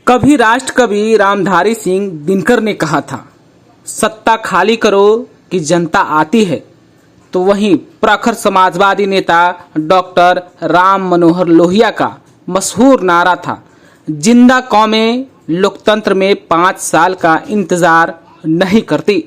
कभी राष्ट्र कवि रामधारी सिंह दिनकर ने कहा था, सत्ता खाली करो कि जनता आती है। तो वहीं प्रखर समाजवादी नेता डॉक्टर राम मनोहर लोहिया का मशहूर नारा था, जिंदा कौमें लोकतंत्र में 5 साल का इंतजार नहीं करती।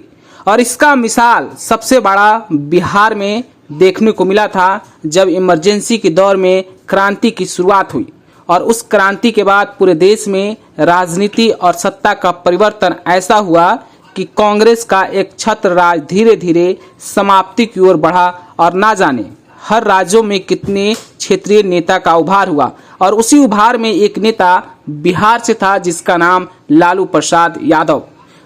और इसका मिसाल सबसे बड़ा बिहार में देखने को मिला था, जब इमरजेंसी के दौर में क्रांति की शुरुआत हुई और उस क्रांति के बाद पूरे देश में राजनीति और सत्ता का परिवर्तन ऐसा हुआ कि कांग्रेस का एक छत्र राज धीरे धीरे समाप्ति की ओर बढ़ा और ना जाने हर राज्यों में कितने क्षेत्रीय नेता का उभार हुआ। और उसी उभार में एक नेता बिहार से था जिसका नाम लालू प्रसाद यादव,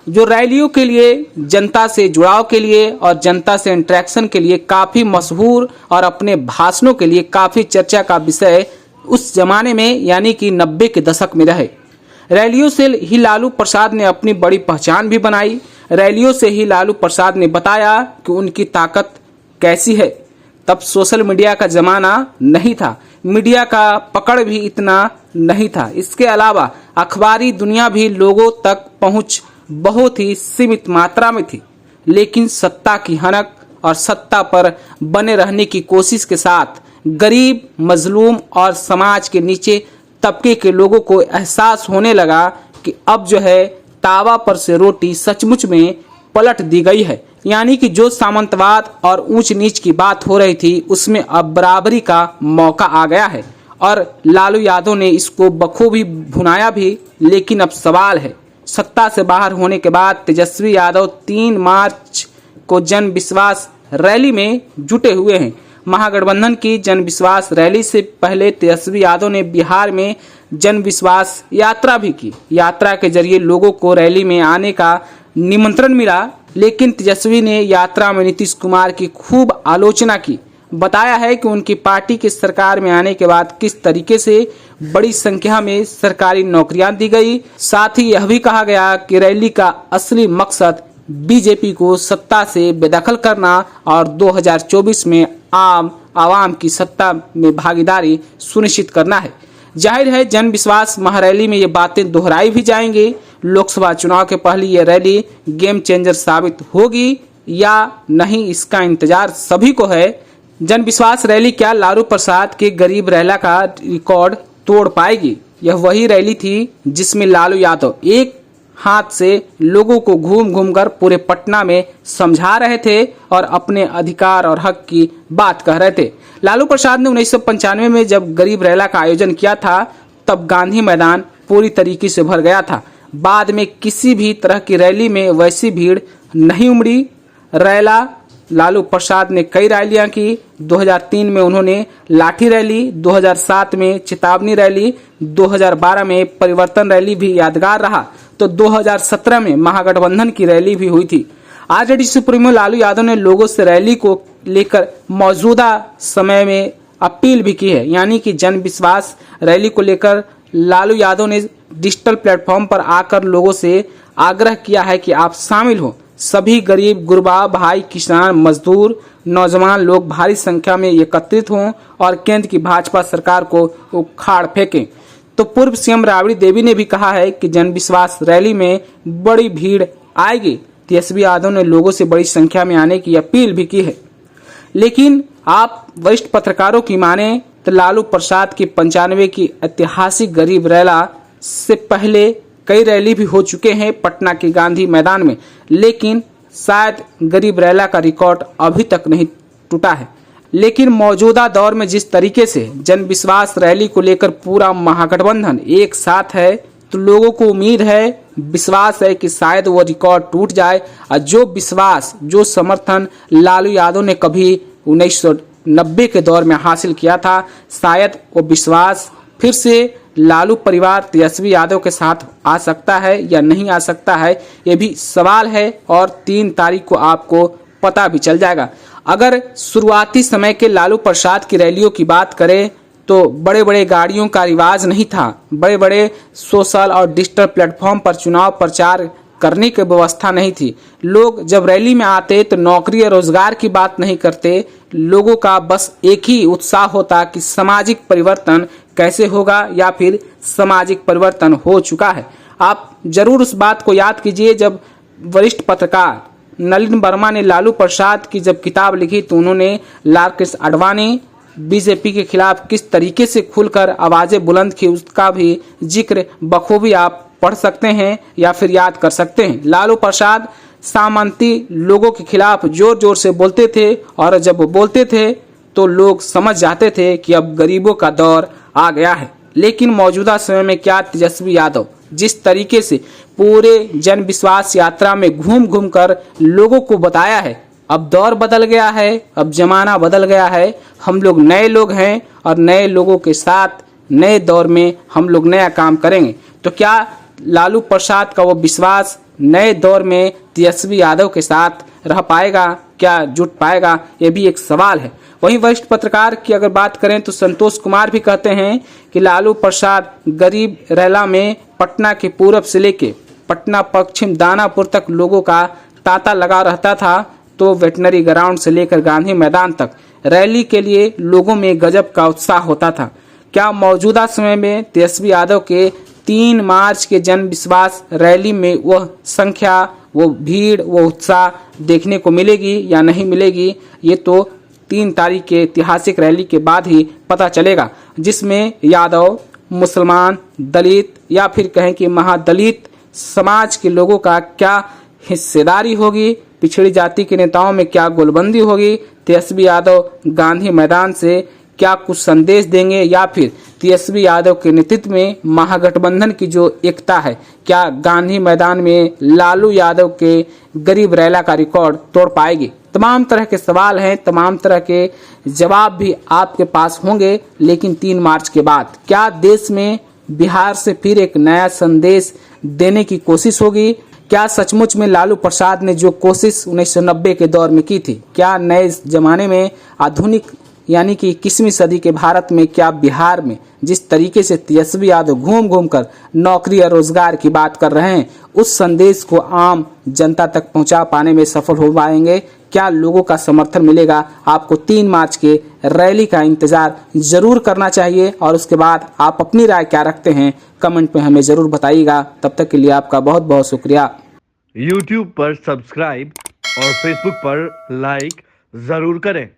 जो रैलियों के लिए, जनता से जुड़ाव के लिए और जनता से इंटरेक्शन के लिए काफी मशहूर और अपने भाषणों के लिए काफी चर्चा का विषय उस जमाने में यानी कि 90 के दशक में रहे। रैलियों से ही लालू प्रसाद ने अपनी बड़ी पहचान भी बनाई। रैलियों से ही लालू प्रसाद ने बताया कि उनकी ताकत कैसी है। तब सोशल मीडिया का जमाना नहीं था, मीडिया का पकड़ भी इतना नहीं था। इसके अलावा अखबारी दुनिया भी लोगों तक पहुंच बहुत ही सीमित मात्रा में थी। लेकिन सत्ता की हनक और सत्ता पर बने रहने की कोशिश के साथ गरीब, मजलूम और समाज के नीचे तबके के लोगों को एहसास होने लगा कि अब जो है तावा पर से रोटी सचमुच में पलट दी गई है। यानी कि जो सामंतवाद और ऊंच नीच की बात हो रही थी उसमें अब बराबरी का मौका आ गया है और लालू यादव ने इसको बखूबी भुनाया भी। लेकिन अब सवाल है, सत्ता से बाहर होने के बाद तेजस्वी यादव 3 मार्च को जन विश्वास रैली में जुटे हुए हैं। महागठबंधन की जन विश्वास रैली से पहले तेजस्वी यादव ने बिहार में जन विश्वास यात्रा भी की। यात्रा के जरिए लोगों को रैली में आने का निमंत्रण मिला, लेकिन तेजस्वी ने यात्रा में नीतीश कुमार की खूब आलोचना की। बताया है कि उनकी पार्टी की सरकार में आने के बाद किस तरीके से बड़ी संख्या में सरकारी नौकरियां दी गई। साथ ही यह भी कहा गया कि रैली का असली मकसद बीजेपी को सत्ता से बेदखल करना और 2024 में आवाम की सत्ता में भागीदारी सुनिश्चित करना है। जाहिर है जन विश्वास महारैली में ये बातें दोहराई भी जाएंगी। लोकसभा चुनाव के पहले ये रैली गेम चेंजर साबित होगी या नहीं, इसका इंतजार सभी को है। जन विश्वास रैली क्या लालू प्रसाद के गरीब रैला का रिकॉर्ड तोड़ पाएगी? यह वही रैली थी जिसमें लालू यादव एक हाथ से लोगों को घूम घूम कर पूरे पटना में समझा रहे थे और अपने अधिकार और हक की बात कह रहे थे। लालू प्रसाद ने 1995 में जब गरीब रैला का आयोजन किया था तब गांधी मैदान पूरी तरीके से भर गया था। बाद में किसी भी तरह की रैली में वैसी भीड़ नहीं उमड़ी। रैला लालू प्रसाद ने कई रैलियां की। 2003 में उन्होंने लाठी रैली, 2007 में चेतावनी रैली, 2012 में परिवर्तन रैली भी यादगार रहा। तो 2017 में महागठबंधन की रैली भी हुई थी। आरजेडी सुप्रीमो लालू यादव ने लोगों से रैली को लेकर मौजूदा समय में अपील भी की है। यानी कि जन विश्वास रैली को लेकर लालू यादव ने डिजिटल प्लेटफॉर्म पर आकर लोगों से आग्रह किया है कि आप शामिल हो। सभी गरीब, गुरबा, भाई, किसान, मजदूर, नौजवान लोग भारी संख्या में एकत्रित हों और केंद्र की भाजपा सरकार को उखाड़ फेंकें। तो पूर्व सीएम राबड़ी देवी ने भी कहा है कि जन विश्वास रैली में बड़ी भीड़ आएगी। तेजस्वी यादव ने लोगों से बड़ी संख्या में आने की अपील भी की है। लेकिन आप वरिष्ठ पत्रकारों की माने तो लालू प्रसाद की 95 की ऐतिहासिक गरीब रैला से पहले कई रैली भी हो चुके हैं पटना के गांधी मैदान में, लेकिन शायद गरीब रैला का रिकॉर्ड अभी तक नहीं टूटा है। लेकिन मौजूदा दौर में जिस तरीके से जन विश्वास रैली को लेकर पूरा महागठबंधन एक साथ है, तो लोगों को उम्मीद है, विश्वास है कि शायद वो रिकॉर्ड टूट जाए और जो विश्वास, जो समर्थन लालू यादव ने कभी 1990 के दौर में हासिल किया था, शायद वो विश्वास फिर से लालू परिवार तेजस्वी यादव के साथ आ सकता है या नहीं आ सकता है, ये भी सवाल है। और 3 तारीख को आपको पता भी चल जाएगा। अगर शुरुआती समय के लालू प्रसाद की रैलियों की बात करें तो बड़े बड़े गाड़ियों का रिवाज नहीं था। बड़े बड़े सोशल और डिजिटल प्लेटफॉर्म पर चुनाव प्रचार करने की व्यवस्था नहीं थी। लोग जब रैली में आते तो नौकरी और रोजगार की बात नहीं करते। लोगों का बस एक ही उत्साह होता कि सामाजिक परिवर्तन कैसे होगा या फिर सामाजिक परिवर्तन हो चुका है। आप जरूर उस बात को याद कीजिए जब वरिष्ठ पत्रकार नलिन वर्मा ने लालू प्रसाद की जब किताब लिखी तो उन्होंने लालकृष्ण आडवाणी बीजेपी के खिलाफ किस तरीके से खुलकर आवाजें बुलंद की उसका भी जिक्र बखूबी आप पढ़ सकते हैं या फिर याद कर सकते हैं। लालू प्रसाद सामंती लोगों के खिलाफ जोर जोर से बोलते थे और जब वो बोलते थे तो लोग समझ जाते थे कि अब गरीबों का दौर आ गया है। लेकिन मौजूदा समय में क्या तेजस्वी यादव जिस तरीके से पूरे जन विश्वास यात्रा में घूम घूम कर लोगों को बताया है अब दौर बदल गया है, अब जमाना बदल गया है, हम लोग नए लोग हैं और नए लोगों के साथ नए दौर में हम लोग नया काम करेंगे। तो क्या लालू प्रसाद का वो विश्वास नए दौर में तेजस्वी यादव के साथ रह पाएगा, क्या जुट पाएगा, ये भी एक सवाल है। वहीं वरिष्ठ पत्रकार की अगर बात करें तो संतोष कुमार भी कहते हैं कि लालू प्रसाद गरीब रैला में पटना के पूरब से लेके पटना पश्चिम दानापुर तक लोगों का तांता लगा रहता था, तो वेटनरी ग्राउंड से लेकर गांधी मैदान तक रैली के लिए लोगों में गजब का उत्साह होता था। क्या मौजूदा समय में तेजस्वी यादव के 3 मार्च के जन विश्वास रैली में वह संख्या, वो भीड़, वो उत्साह देखने को मिलेगी या नहीं मिलेगी, ये तो 3 तारीख के ऐतिहासिक रैली के बाद ही पता चलेगा, जिसमें यादव, मुसलमान, दलित या फिर कहें कि महादलित समाज के लोगों का क्या हिस्सेदारी होगी, पिछड़ी जाति के नेताओं में क्या गोलबंदी होगी, तेजस्वी यादव गांधी मैदान से क्या कुछ संदेश देंगे या फिर तेजस्वी यादव के नेतृत्व में महागठबंधन की जो एकता है, क्या गांधी मैदान में लालू यादव के गरीब रैला का रिकॉर्ड तोड़ पाएगी। तमाम तरह के सवाल हैं, तमाम तरह के जवाब भी आपके पास होंगे। लेकिन 3 मार्च के बाद क्या देश में बिहार से फिर एक नया संदेश देने की कोशिश होगी? क्या सचमुच में लालू प्रसाद ने जो कोशिश 1990 के दौर में की थी, क्या नए जमाने में आधुनिक यानी कि 21वीं सदी के भारत में क्या बिहार में जिस तरीके से तेजस्वी यादव घूम घूम कर नौकरी और रोजगार की बात कर रहे हैं, उस संदेश को आम जनता तक पहुंचा पाने में सफल हो पाएंगे? क्या लोगों का समर्थन मिलेगा? आपको 3 मार्च के रैली का इंतजार जरूर करना चाहिए और उसके बाद आप अपनी राय क्या रखते हैं कमेंट में हमें जरूर बताइएगा। तब तक के लिए आपका बहुत बहुत शुक्रिया। YouTube पर सब्सक्राइब और Facebook पर लाइक जरूर करें।